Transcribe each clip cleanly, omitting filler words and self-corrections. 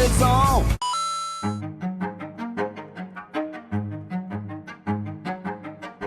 it's on.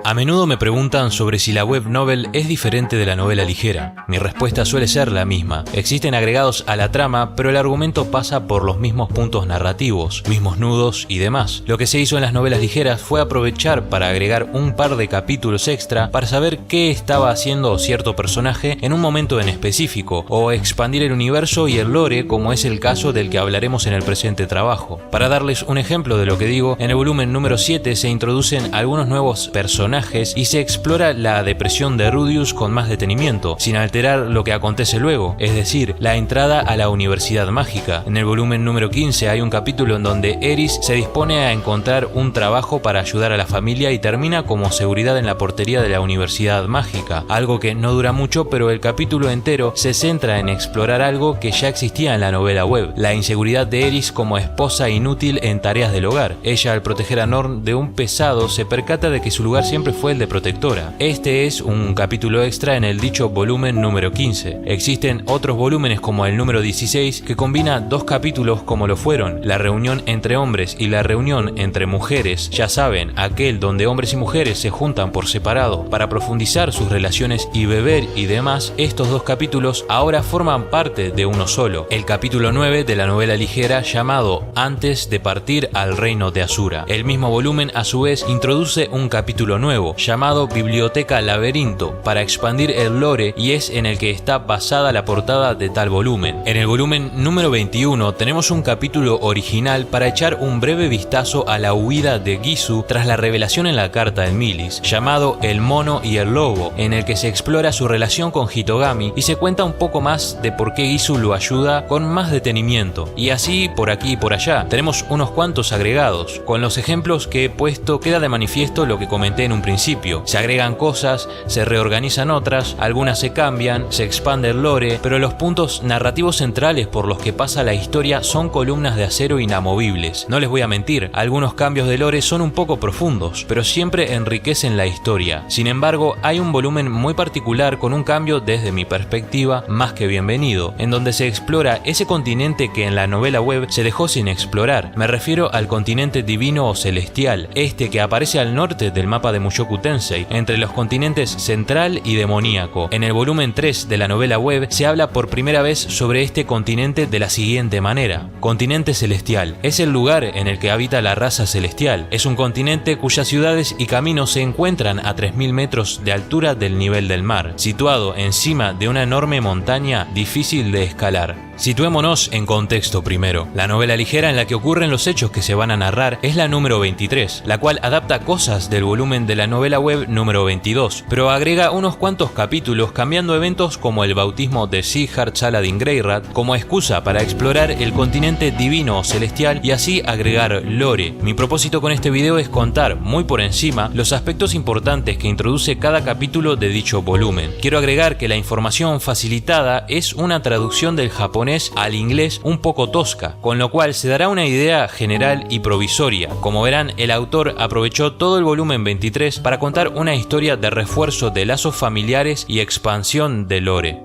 A menudo me preguntan sobre si la web novel es diferente de la novela ligera. Mi respuesta suele ser la misma. Existen agregados a la trama, pero el argumento pasa por los mismos puntos narrativos, mismos nudos y demás. Lo que se hizo en las novelas ligeras fue aprovechar para agregar un par de capítulos extra para saber qué estaba haciendo cierto personaje en un momento en específico, o expandir el universo y el lore, como es el caso del que hablaremos en el presente trabajo. Para darles un ejemplo de lo que digo, en el volumen número 7 se introducen algunos nuevos personajes y se explora la depresión de Rudius con más detenimiento, sin alterar lo que acontece luego, es decir, la entrada a la universidad mágica. En el volumen número 15 hay un capítulo en donde Eris se dispone a encontrar un trabajo para ayudar a la familia y termina como seguridad en la portería de la universidad mágica, algo que no dura mucho, pero el capítulo entero se centra en explorar algo que ya existía en la novela web, la inseguridad de Eris como esposa inútil en tareas del hogar. Ella, al proteger a Norn de un pesado, se percata de que su lugar siempre fue el de protectora. Este es un capítulo extra en el dicho volumen número 15. Existen otros volúmenes como el número 16 que combina dos capítulos como lo fueron la reunión entre hombres y la reunión entre mujeres, ya saben, aquel donde hombres y mujeres se juntan por separado para profundizar sus relaciones y beber y demás. Estos dos capítulos ahora forman parte de uno solo, el capítulo 9 de la novela ligera llamado Antes de partir al reino de Asura. El mismo volumen a su vez introduce un capítulo nuevo llamado Biblioteca Laberinto para expandir el lore, y es en el que está basada la portada de tal volumen. En el volumen número 21 tenemos un capítulo original para echar un breve vistazo a la huida de Gizu tras la revelación en la carta de Milis, llamado El mono y el lobo, en el que se explora su relación con Hitogami y se cuenta un poco más de por qué Gizu lo ayuda con más detenimiento. Y así por aquí y por allá tenemos unos cuantos agregados. Con los ejemplos que he puesto queda de manifiesto lo que comenté en un principio. Se agregan cosas, se reorganizan otras, algunas se cambian, se expande el lore, pero los puntos narrativos centrales por los que pasa la historia son columnas de acero inamovibles. No les voy a mentir, algunos cambios de lore son un poco profundos, pero siempre enriquecen la historia. Sin embargo, hay un volumen muy particular con un cambio desde mi perspectiva más que bienvenido, en donde se explora ese continente que en la novela web se dejó sin explorar. Me refiero al continente divino o celestial, este que aparece al norte del mapa de Mushoku Tensei, entre los continentes central y demoníaco. En el volumen 3 de la novela web se habla por primera vez sobre este continente de la siguiente manera: continente celestial. Es el lugar en el que habita la raza celestial. Es un continente cuyas ciudades y caminos se encuentran a 3000 metros de altura del nivel del mar, situado encima de una enorme montaña difícil de escalar. Situémonos en contexto primero. La novela ligera en la que ocurren los hechos que se van a narrar es la número 23, la cual adapta cosas del volumen de la novela web número 22, pero agrega unos cuantos capítulos cambiando eventos como el bautismo de Sighart Saladin Greyrat como excusa para explorar el continente divino o celestial y así agregar lore. Mi propósito con este video es contar muy por encima los aspectos importantes que introduce cada capítulo de dicho volumen. Quiero agregar que la información facilitada es una traducción del japonés al inglés un poco tosca, con lo cual se dará una idea general y provisoria. Como verán, el autor aprovechó todo el volumen 23 para contar una historia de refuerzo de lazos familiares y expansión de lore.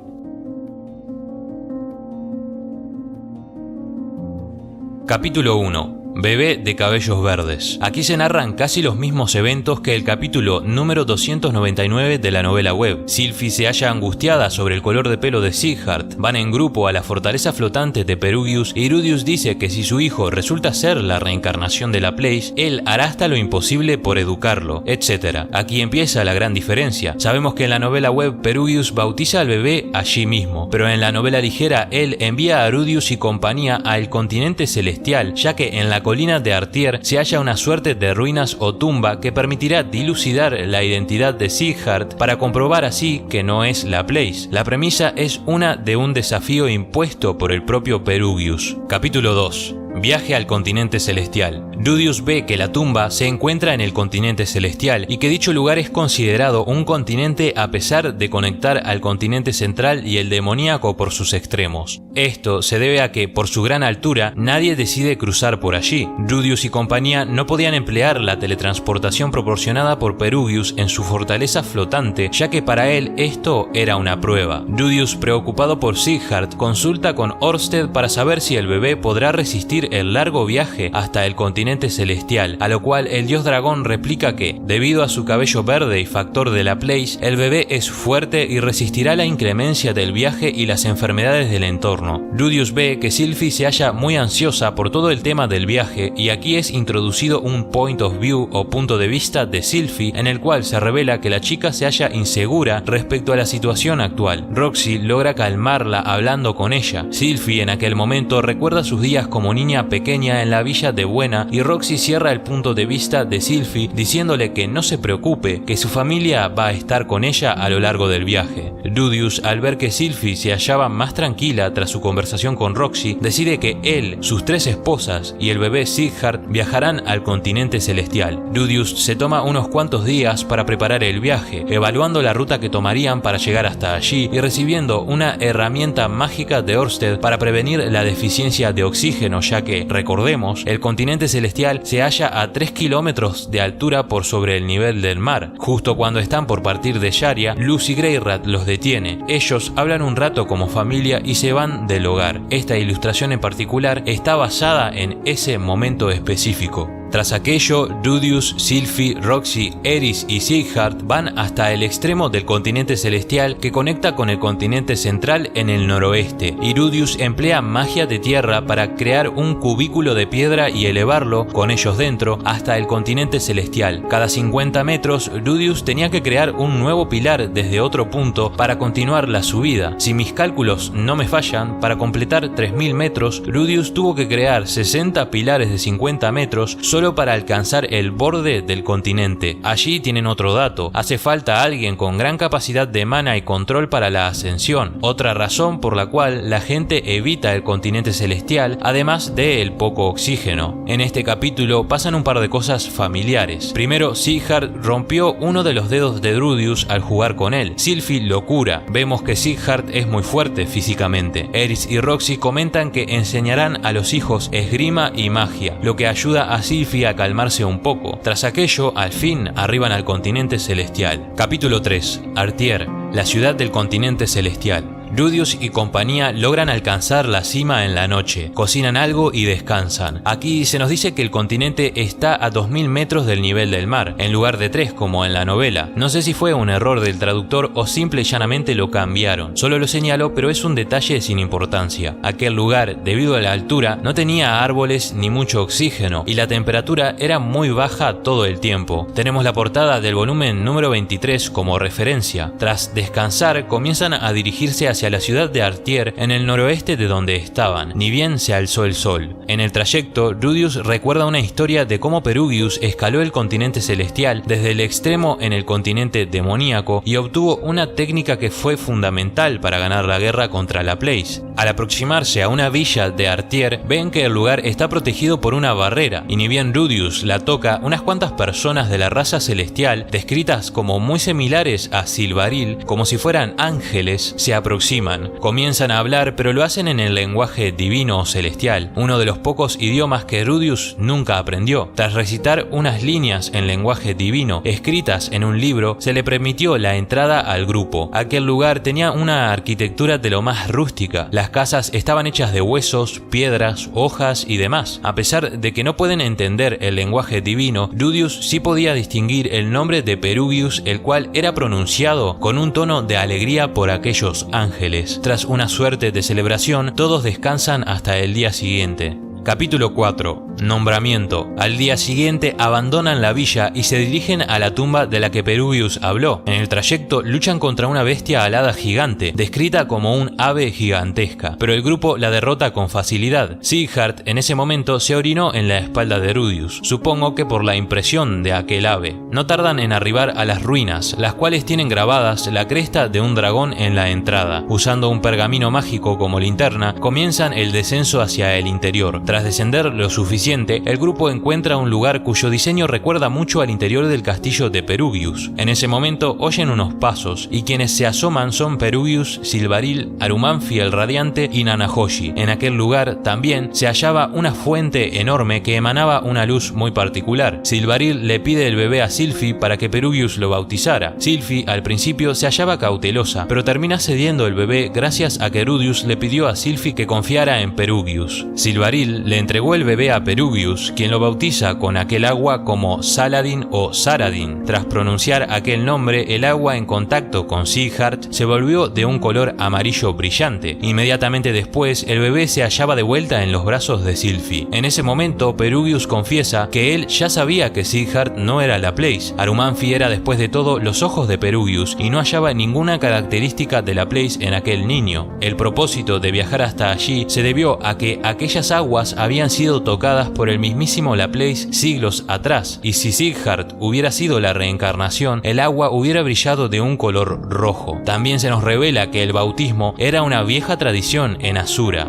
Capítulo 1. Bebé de cabellos verdes. Aquí se narran casi los mismos eventos que el capítulo número 299 de la novela web. Sylphie se halla angustiada sobre el color de pelo de Sighart, van en grupo a la fortaleza flotante de Perugius y Rudius dice que si su hijo resulta ser la reencarnación de la Place, él hará hasta lo imposible por educarlo, etc. Aquí empieza la gran diferencia. Sabemos que en la novela web Perugius bautiza al bebé allí mismo, pero en la novela ligera él envía a Rudius y compañía al continente celestial, ya que en la colina de Artier se halla una suerte de ruinas o tumba que permitirá dilucidar la identidad de Sighart para comprobar así que no es la Place. La premisa es una de un desafío impuesto por el propio Perugius. Capítulo 2. Viaje al continente celestial. Rudius ve que la tumba se encuentra en el continente celestial y que dicho lugar es considerado un continente a pesar de conectar al continente central y el demoníaco por sus extremos. Esto se debe a que, por su gran altura, nadie decide cruzar por allí. Rudius y compañía no podían emplear la teletransportación proporcionada por Perugius en su fortaleza flotante, ya que para él esto era una prueba. Rudius, preocupado por Sighart, consulta con Orsted para saber si el bebé podrá resistir repetir el largo viaje hasta el continente celestial, a lo cual el dios dragón replica que, debido a su cabello verde y factor de la Place, el bebé es fuerte y resistirá la inclemencia del viaje y las enfermedades del entorno. Rudius ve que Sylphie se halla muy ansiosa por todo el tema del viaje y aquí es introducido un point of view o punto de vista de Sylphie en el cual se revela que la chica se halla insegura respecto a la situación actual. Roxy logra calmarla hablando con ella. Sylphie en aquel momento recuerda sus días como niña pequeña en la villa de Buena y Roxy cierra el punto de vista de Sylphie diciéndole que no se preocupe, que su familia va a estar con ella a lo largo del viaje. Rudius, al ver que Sylphie se hallaba más tranquila tras su conversación con Roxy, decide que él, sus 3 esposas y el bebé Sighart viajarán al continente celestial. Rudius se toma unos cuantos días para preparar el viaje, evaluando la ruta que tomarían para llegar hasta allí y recibiendo una herramienta mágica de Ørsted para prevenir la deficiencia de oxígeno, ya que, recordemos, el continente celestial se halla a 3 kilómetros de altura por sobre el nivel del mar. Justo cuando están por partir de Sharia, Lucy Greyrat los detiene. Ellos hablan un rato como familia y se van del hogar. Esta ilustración en particular está basada en ese momento específico. Tras aquello, Rudius, Sylphie, Roxy, Eris y Sighart van hasta el extremo del continente celestial que conecta con el continente central en el noroeste, y Rudius emplea magia de tierra para crear un cubículo de piedra y elevarlo, con ellos dentro, hasta el continente celestial. Cada 50 metros, Rudius tenía que crear un nuevo pilar desde otro punto para continuar la subida. Si mis cálculos no me fallan, para completar 3000 metros, Rudius tuvo que crear 60 pilares de 50 metros solo para alcanzar el borde del continente. Allí tienen otro dato: hace falta alguien con gran capacidad de mana y control para la ascensión, otra razón por la cual la gente evita el continente celestial, además de el poco oxígeno. En este capítulo pasan un par de cosas familiares. Primero, Sighart rompió uno de los dedos de Rudius al jugar con él. Sylphie lo cura. Vemos que Sighart es muy fuerte físicamente. Eris y Roxy comentan que enseñarán a los hijos esgrima y magia, lo que ayuda a Sylphie a calmarse un poco. Tras aquello, al fin arriban al continente celestial. Capítulo 3. Artier, la ciudad del continente celestial. Rudius y compañía logran alcanzar la cima en la noche, cocinan algo y descansan. Aquí se nos dice que el continente está a 2000 metros del nivel del mar, en lugar de 3 como en la novela. No sé si fue un error del traductor o simple y llanamente lo cambiaron. Solo lo señalo, pero es un detalle sin importancia. Aquel lugar, debido a la altura, no tenía árboles ni mucho oxígeno y la temperatura era muy baja todo el tiempo. Tenemos la portada del volumen número 23 como referencia. Tras descansar, comienzan a dirigirse hacia la ciudad de Artier en el noroeste de donde estaban, ni bien se alzó el sol. En el trayecto, Rudius recuerda una historia de cómo Perugius escaló el continente celestial desde el extremo en el continente demoníaco y obtuvo una técnica que fue fundamental para ganar la guerra contra la Place. Al aproximarse a una villa de Artier, ven que el lugar está protegido por una barrera, y ni bien Rudius la toca, unas cuantas personas de la raza celestial, descritas como muy similares a Silvaril, como si fueran ángeles, se aproximan. Comienzan a hablar, pero lo hacen en el lenguaje divino o celestial, uno de los pocos idiomas que Rudius nunca aprendió. Tras recitar unas líneas en lenguaje divino escritas en un libro, se le permitió la entrada al grupo. Aquel lugar tenía una arquitectura de lo más rústica. Las casas estaban hechas de huesos, piedras, hojas y demás. A pesar de que no pueden entender el lenguaje divino, Rudius sí podía distinguir el nombre de Perugius, el cual era pronunciado con un tono de alegría por aquellos ángeles. Tras una suerte de celebración, todos descansan hasta el día siguiente. Capítulo 4. Nombramiento. Al día siguiente abandonan la villa y se dirigen a la tumba de la que Perugius habló. En el trayecto luchan contra una bestia alada gigante, descrita como un ave gigantesca, pero el grupo la derrota con facilidad. Sighart en ese momento se orinó en la espalda de Rudius, supongo que por la impresión de aquel ave. No tardan en arribar a las ruinas, las cuales tienen grabadas la cresta de un dragón en la entrada. Usando un pergamino mágico como linterna, comienzan el descenso hacia el interior. Tras descender lo suficiente floreciente, el grupo encuentra un lugar cuyo diseño recuerda mucho al interior del castillo de Perugius. En ese momento oyen unos pasos, y quienes se asoman son Perugius, Silvaril, Arumanfi el Radiante y Nanahoshi. En aquel lugar también se hallaba una fuente enorme que emanaba una luz muy particular. Silvaril le pide el bebé a Sylphie para que Perugius lo bautizara. Sylphie al principio se hallaba cautelosa, pero termina cediendo el bebé gracias a que Rudius le pidió a Sylphie que confiara en Perugius. Silvaril le entregó el bebé a Perugius, quien lo bautiza con aquel agua como Saladin o Saradin. Tras pronunciar aquel nombre, el agua en contacto con Sighart se volvió de un color amarillo brillante. Inmediatamente después, el bebé se hallaba de vuelta en los brazos de Sylphie. En ese momento, Perugius confiesa que él ya sabía que Sighart no era Laplace. Arumanfi era después de todo los ojos de Perugius y no hallaba ninguna característica de Laplace en aquel niño. El propósito de viajar hasta allí se debió a que aquellas aguas habían sido tocadas por el mismísimo Laplace siglos atrás, y si Sighart hubiera sido la reencarnación, el agua hubiera brillado de un color rojo. También se nos revela que el bautismo era una vieja tradición en Asura.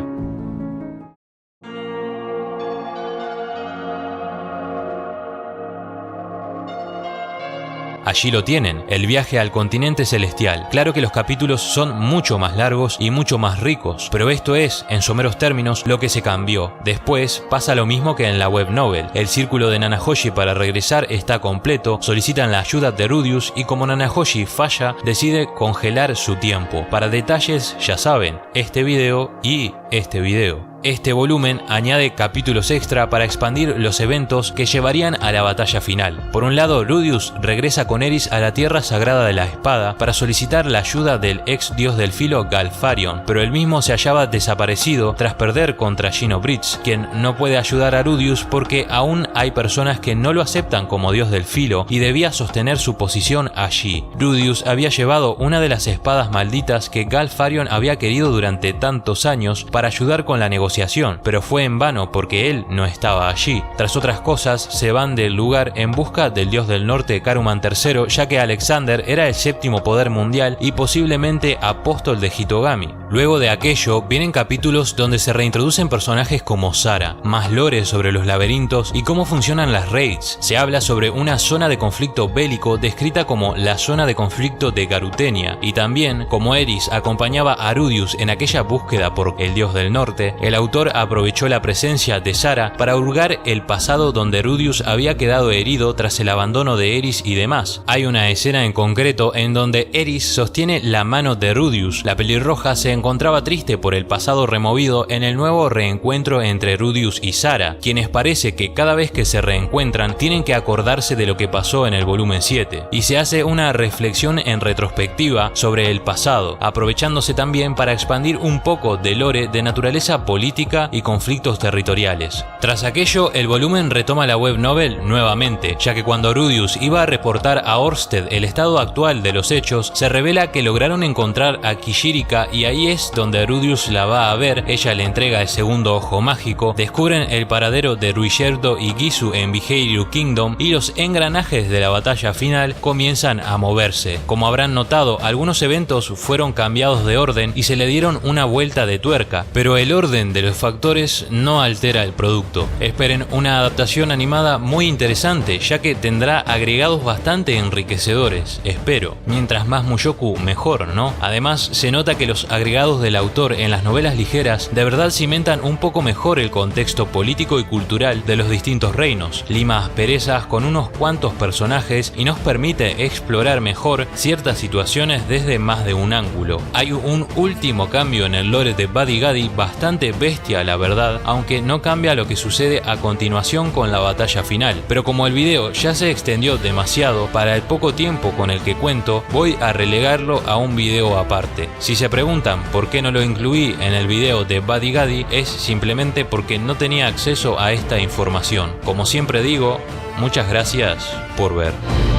Allí lo tienen, el viaje al continente celestial. Claro que los capítulos son mucho más largos y mucho más ricos, pero esto es, en someros términos, lo que se cambió. Después pasa lo mismo que en la web novel. El círculo de Nanahoshi para regresar está completo, solicitan la ayuda de Rudius y como Nanahoshi falla, decide congelar su tiempo. Para detalles ya saben, este video y este video. Este volumen añade capítulos extra para expandir los eventos que llevarían a la batalla final. Por un lado, Rudius regresa con Eris a la Tierra Sagrada de la Espada para solicitar la ayuda del ex dios del filo Galfarion, pero él mismo se hallaba desaparecido tras perder contra Gino Bridge, quien no puede ayudar a Rudius porque aún hay personas que no lo aceptan como dios del filo y debía sostener su posición allí. Rudius había llevado una de las espadas malditas que Galfarion había querido durante tantos años para ayudar con la negociación, pero fue en vano porque él no estaba allí. Tras otras cosas, se van del lugar en busca del dios del norte Caruman III, ya que Alexander era el séptimo poder mundial y posiblemente apóstol de Hitogami. Luego de aquello, vienen capítulos donde se reintroducen personajes como Sara, más lore sobre los laberintos y cómo funcionan las raids. Se habla sobre una zona de conflicto bélico descrita como la zona de conflicto de Garutenia, y también como Eris acompañaba a Rudius en aquella búsqueda por el dios del norte, el autor aprovechó la presencia de Sara para hurgar el pasado donde Rudius había quedado herido tras el abandono de Eris y demás. Hay una escena en concreto en donde Eris sostiene la mano de Rudius. La pelirroja se encontraba triste por el pasado removido en el nuevo reencuentro entre Rudius y Sara, quienes parece que cada vez que se reencuentran tienen que acordarse de lo que pasó en el volumen 7, y se hace una reflexión en retrospectiva sobre el pasado, aprovechándose también para expandir un poco de lore de naturaleza política y conflictos territoriales. Tras aquello, el volumen retoma la web novel nuevamente, ya que cuando Rudius iba a reportar a Orsted el estado actual de los hechos, se revela que lograron encontrar a Kishirika y ahí es donde Rudius la va a ver. Ella le entrega el segundo ojo mágico, descubren el paradero de Ruigerdo y Gisu en Viheiru Kingdom y los engranajes de la batalla final comienzan a moverse. Como habrán notado, algunos eventos fueron cambiados de orden y se le dieron una vuelta de tuerca, pero el orden de los factores no altera el producto. Esperen una adaptación animada muy interesante, ya que tendrá agregados bastante enriquecedores, espero. Mientras más Mushoku, mejor, ¿no? Además, se nota que los agregados del autor en las novelas ligeras de verdad cimentan un poco mejor el contexto político y cultural de los distintos reinos, lima asperezas con unos cuantos personajes y nos permite explorar mejor ciertas situaciones desde más de un ángulo. Hay un último cambio en el lore de Buddy Gaddy bastante bestia, la verdad, aunque no cambia lo que sucede a continuación con la batalla final. Pero como el video ya se extendió demasiado para el poco tiempo con el que cuento, voy a relegarlo a un video aparte. Si se preguntan por qué no lo incluí en el video de Buddy Gaddy, es simplemente porque no tenía acceso a esta información. Como siempre digo, muchas gracias por ver.